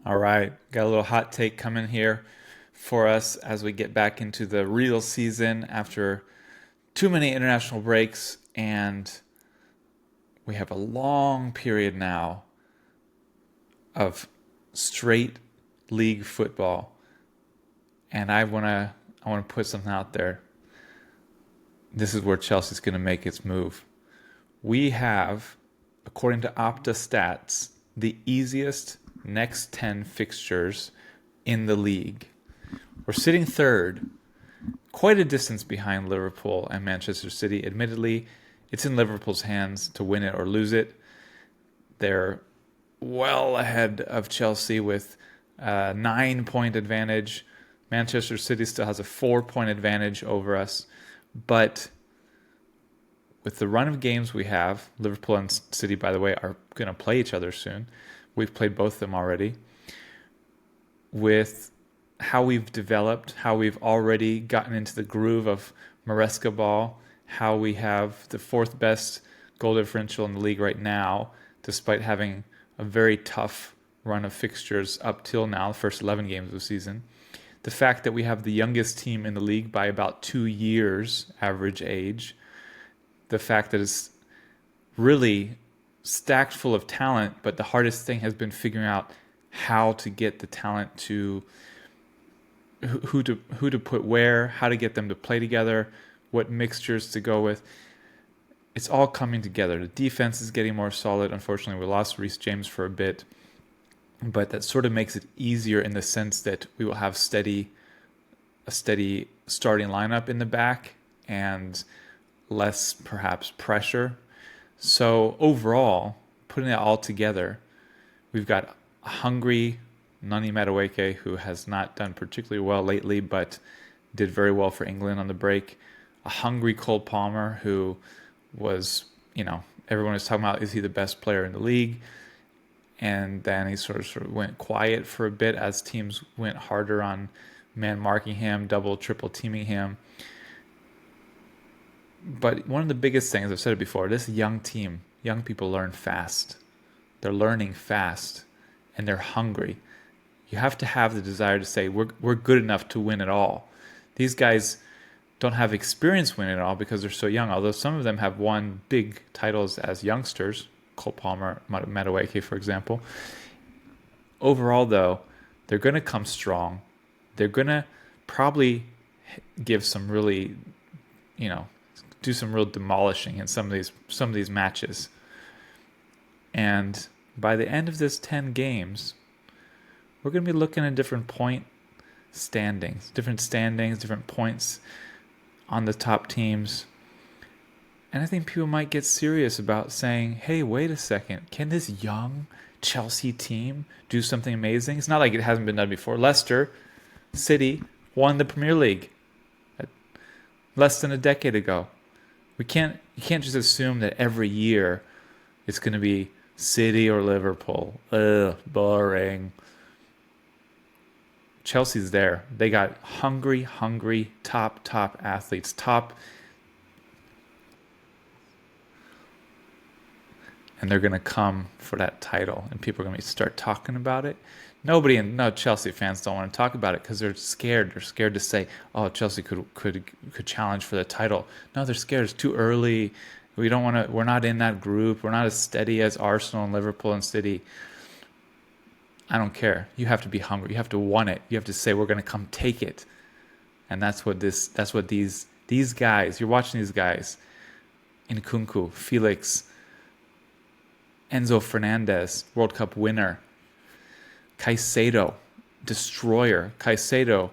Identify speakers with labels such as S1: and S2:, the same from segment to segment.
S1: All right, got a little hot take coming here for us as we get back into the real season after too many international breaks, and we have a long period now of straight league football. And I wanna put something out there. This is where Chelsea's gonna make its move. We have, according to OPTA stats, the easiest next 10 fixtures in the league. We're sitting third, quite a distance behind Liverpool and Manchester City. Admittedly, it's in Liverpool's hands to win it or lose it. They're well ahead of Chelsea with a 9 point advantage. Manchester City still has a 4 point advantage over us. But with the run of games we have, Liverpool and City, by the way, are going to play each other soon. We've played both of them already. With how we've developed, how we've already gotten into the groove of Maresca ball, how we have the fourth best goal differential in the league right now, despite having a very tough run of fixtures up till now, the first 11 games of the season. The fact that we have the youngest team in the league by about 2 years average age. The fact that it's really stacked full of talent, but the hardest thing has been figuring out how to get the talent to who to put where, how to get them to play together, what mixtures to go with. It's all coming together. The defense is getting more solid. Unfortunately, we lost Reece James for a bit, but that sort of makes it easier in the sense that we will have a steady starting lineup in the back and less perhaps pressure. So overall, putting it all together, we've got a hungry Nani Madueke, who has not done particularly well lately, but did very well for England on the break. A hungry Cole Palmer, who was, everyone was talking about, is he the best player in the league? And then he sort of went quiet for a bit as teams went harder on man marking him, double, triple teaming him. But one of the biggest things, I've said it before, this young team, young people learn fast. They're learning fast and they're hungry. You have to have the desire to say, we're good enough to win it all. These guys don't have experience winning it all because they're so young, although some of them have won big titles as youngsters, Cole Palmer, Madueke, for example. Overall, though, they're going to come strong. They're going to probably give some really, do some real demolishing in some of these matches. And by the end of this 10 games, we're going to be looking at different standings, different points on the top teams. And I think people might get serious about saying, hey, wait a second, can this young Chelsea team do something amazing? It's not like it hasn't been done before. Leicester City won the Premier League less than a decade ago. You can't just assume that every year it's going to be City or Liverpool. Ugh, boring. Chelsea's there. They got hungry, top athletes, and they're going to come for that title, and people are going to start talking about it. No Chelsea fans don't want to talk about it because they're scared. They're scared to say, "Oh, Chelsea could challenge for the title." No, they're scared. It's too early. We don't want to. We're not in that group. We're not as steady as Arsenal and Liverpool and City. I don't care. You have to be hungry. You have to want it. You have to say, "We're going to come take it." And that's what these guys. You're watching these guys. Nkunku, Felix, Enzo Fernandez, World Cup winner. Caicedo, destroyer. Caicedo,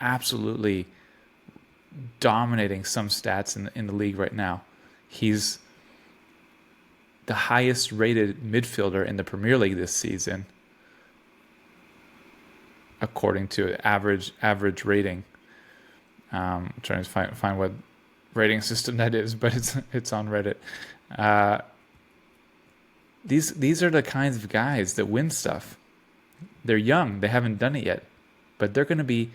S1: absolutely dominating some stats in the league right now. He's the highest rated midfielder in the Premier League this season, according to average rating. I'm trying to find what rating system that is, but it's on Reddit. These are the kinds of guys that win stuff. They're young, they haven't done it yet, but they're going to be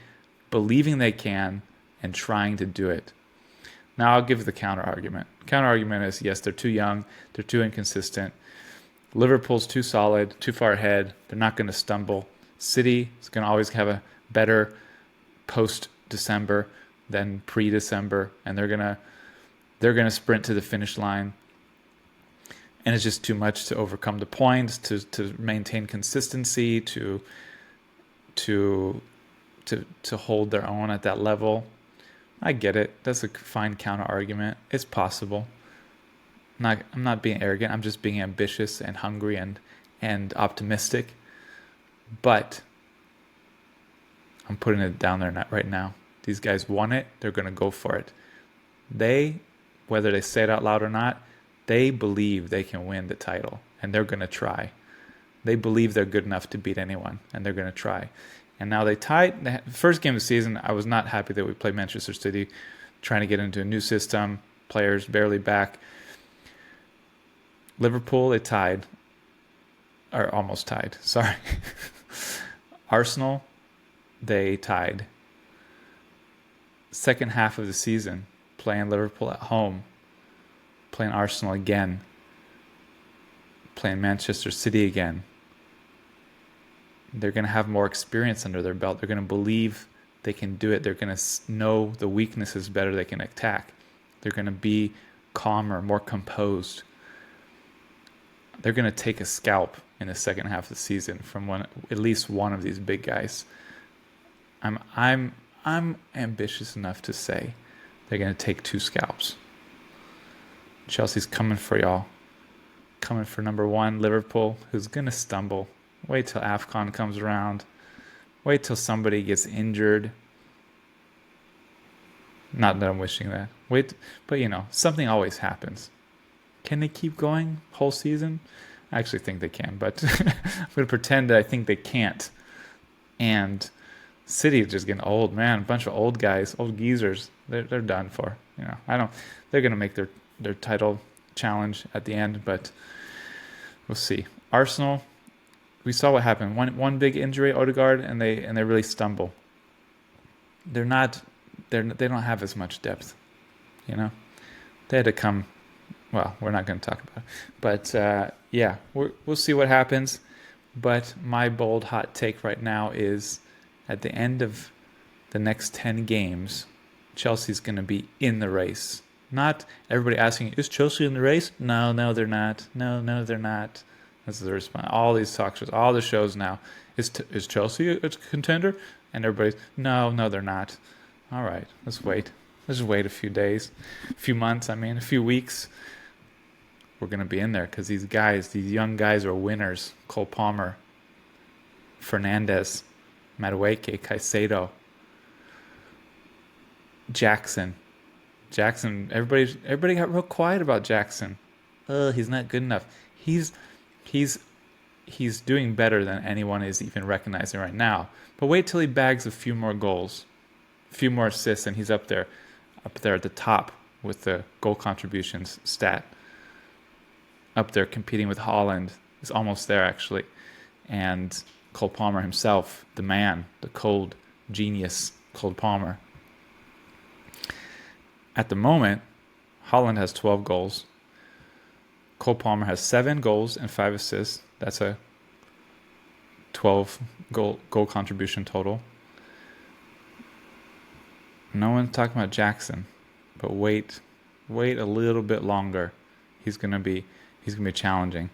S1: believing they can and trying to do it. Now I'll give the counter argument. Counter argument is, yes, they're too young, they're too inconsistent. Liverpool's too solid, too far ahead. They're not going to stumble. City is going to always have a better post-December than pre-December, and they're gonna sprint to the finish line, and it's just too much to overcome the points, to maintain consistency, to hold their own at that level. I get it. That's a fine counter argument. It's possible. I'm not being arrogant. I'm just being ambitious and hungry and optimistic. But I'm putting it down there right now. These guys want it. They're going to go for it. Whether they say it out loud or not, they believe they can win the title, and they're going to try. They believe they're good enough to beat anyone, and they're going to try. And now they tied. The first game of the season, I was not happy that we played Manchester City, trying to get into a new system, players barely back. Liverpool, they tied, or almost tied, sorry. Arsenal, they tied. Second half of the season, playing Liverpool at home, playing Arsenal again, playing Manchester City again. They're going to have more experience under their belt. They're going to believe they can do it. They're going to know the weaknesses better they can attack. They're going to be calmer, more composed. They're going to take a scalp in the second half of the season from at least one of these big guys. I'm ambitious enough to say they're going to take 2 scalps. Chelsea's coming for y'all. Coming for number 1, Liverpool, who's going to stumble. Wait till AFCON comes around. Wait till somebody gets injured. Not that I'm wishing that. Wait, but something always happens. Can they keep going whole season? I actually think they can, but I'm going to pretend that I think they can't. And City is just getting old, man. A bunch of old guys, old geezers. They're done for. They're going to make their title challenge at the end, but we'll see. Arsenal, we saw what happened. One big injury, Odegaard, and they really stumble. They don't have as much depth, They had to come. Well, we're not going to talk about it, but yeah, we'll see what happens. But my bold hot take right now is, at the end of the next 10 games, Chelsea's going to be in the race. Not everybody asking, is Chelsea in the race? No, they're not. No, they're not. That's the response. All these talk shows, all the shows now. Is Chelsea a contender? And everybody's, no, they're not. All right, let's wait. Let's just wait a few days, a few months, a few weeks. We're going to be in there because these young guys are winners. Cole Palmer, Fernandez, Madueke, Caicedo, Jackson, everybody got real quiet about Jackson. He's not good enough. He's doing better than anyone is even recognizing right now. But wait till he bags a few more goals, a few more assists, and he's up there at the top with the goal contributions stat. Up there competing with Haaland. He's almost there, actually. And Cole Palmer himself, the man, the cold genius, Cole Palmer. At the moment, Haaland has 12 goals. Cole Palmer has 7 goals and 5 assists. That's a 12 goal contribution total. No one's talking about Jackson, but wait a little bit longer. He's gonna be challenging,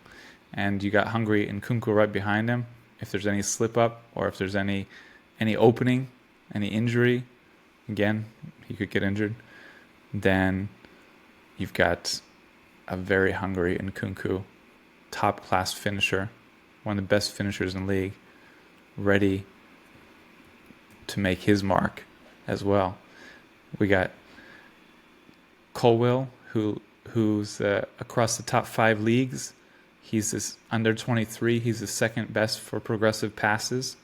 S1: and you got Hungary and Nkunku right behind him. If there's any slip up, or if there's any opening, any injury, again he could get injured. Then you've got a very hungry Nkunku, top class finisher, one of the best finishers in the league, ready to make his mark as well. We got Colwill, who's across the top 5 leagues. He's this under 23. He's the second best for progressive passes,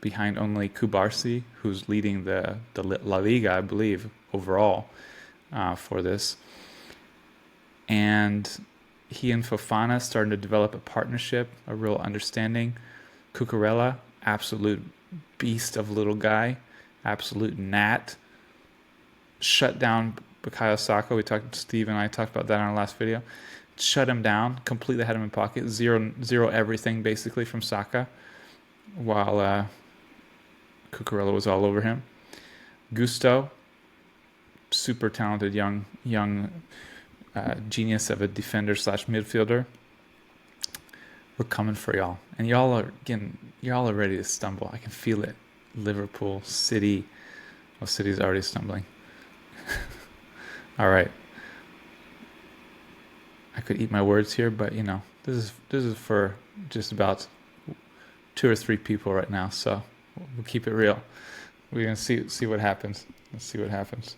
S1: behind only Kubarsi, who's leading the La Liga, I believe, overall for this. And he and Fofana starting to develop a partnership, a real understanding. Cucurella, absolute beast of a little guy, absolute gnat. Shut down Bukayo Saka. Steve and I talked about that in our last video. Shut him down, completely had him in pocket. Zero everything basically from Saka. while Cucurella was all over him. Gusto, super talented young genius of a defender slash midfielder. We're coming for y'all, and y'all are ready to stumble. I can feel it. Liverpool, City. Well, City's already stumbling. All right. I could eat my words here, but this is for just about 2 or 3 people right now. So we'll keep it real. We're gonna see what happens. Let's see what happens.